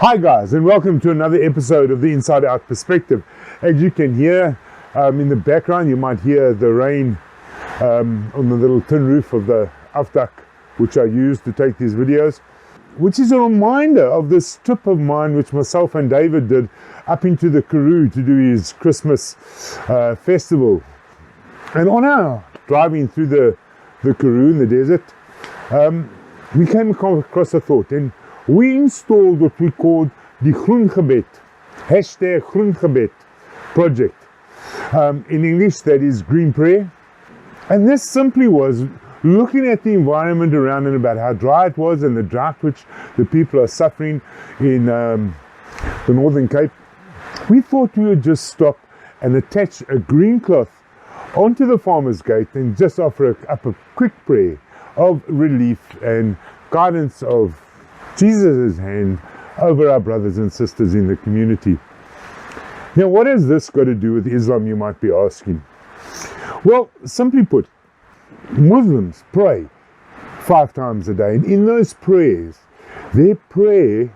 Hi guys, and welcome to another episode of the Inside Out Perspective. As you can hear in the background, you might hear the rain on the little tin roof of the afdak which I use to take these videos, which is a reminder of this trip of mine which myself and David did up into the Karoo to do his Christmas festival. And on our driving through the Karoo in the desert, we came across a thought, and we installed what we called the Groengebed, hashtag Groengebed project. In English, that is green prayer. And this simply was looking at the environment around and about how dry it was and the drought which the people are suffering in the Northern Cape. We thought we would just stop and attach a green cloth onto the farmer's gate and just offer up a quick prayer of relief and guidance of Jesus' hand over our brothers and sisters in the community. Now, what has this got to do with Islam, you might be asking? Well, simply put, Muslims pray 5 times a day, and in those prayers, their prayer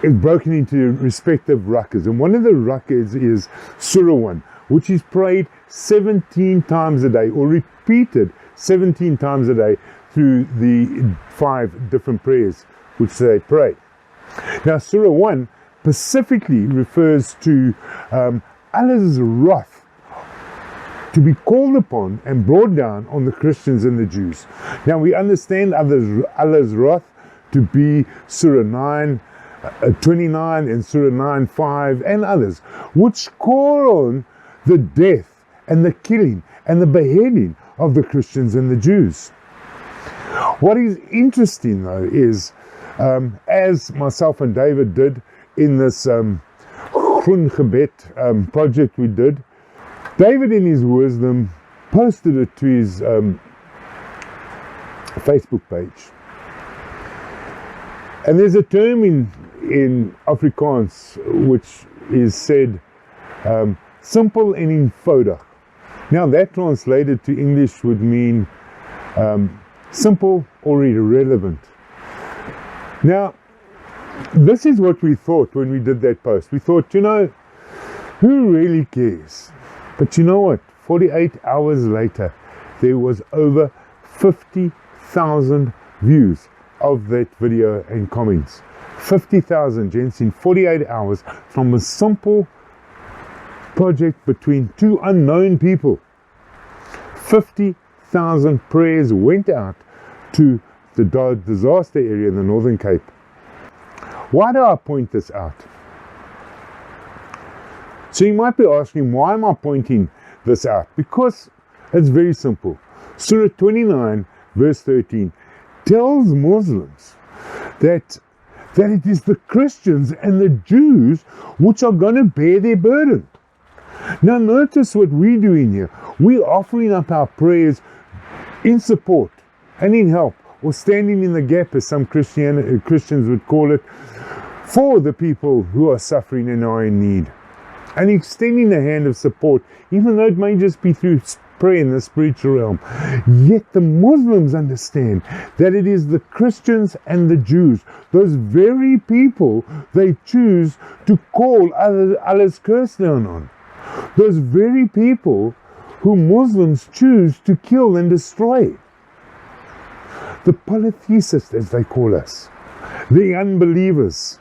is broken into respective rakas, and one of the rakas is Surah 1, which is prayed 17 times a day, or repeated 17 times a day through the 5 different prayers which they pray. Now, Surah 1 specifically refers to Allah's wrath to be called upon and brought down on the Christians and the Jews. Now, we understand Allah's wrath to be Surah 9:29 and Surah 9:5 and others, which call on the death and the killing and the beheading of the Christians and the Jews. What is interesting, though, is as myself and David did in this Groengebed project we did, David in his wisdom posted it to his Facebook page. And there's a term in Afrikaans which is said simple and eenvoudig. Now that translated to English would mean simple or irrelevant. Now, this is what we thought when we did that post. We thought, who really cares? But you know what? 48 hours later, there was over 50,000 views of that video and comments. 50,000, gents, in 48 hours from a simple project between 2 unknown people. 50,000 prayers went out to the disaster area in the Northern Cape. Why do I point this out? So you might be asking, why am I pointing this out? Because it's very simple. Surah 29 verse 13 tells Muslims that it is the Christians and the Jews which are going to bear their burden. Now notice what we're doing here. We're offering up our prayers in support and in help, or standing in the gap, as some Christians would call it, for the people who are suffering and are in need. And extending a hand of support, even though it may just be through prayer in the spiritual realm. Yet the Muslims understand that it is the Christians and the Jews, those very people they choose to call Allah's curse down on. Those very people who Muslims choose to kill and destroy. The polytheists, as they call us, the unbelievers.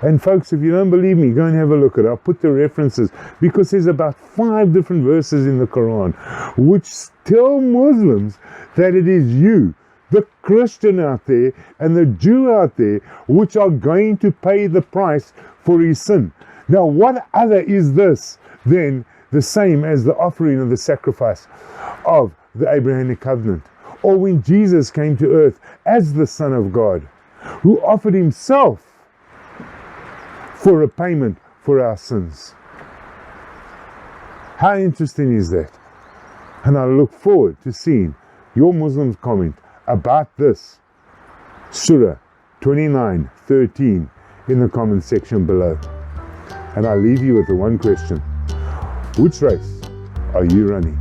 And folks, if you don't believe me, go and have a look at it. I'll put the references, because there's about 5 different verses in the Quran which tell Muslims that it is you, the Christian out there and the Jew out there, which are going to pay the price for his sin. Now, what other is this than the same as the offering of the sacrifice of the Abrahamic covenant? Or when Jesus came to earth as the Son of God, who offered himself for a payment for our sins. How interesting is that? And I look forward to seeing your Muslim comment about this Surah 29:13 in the comment section below. And I leave you with the one question: which race are you running?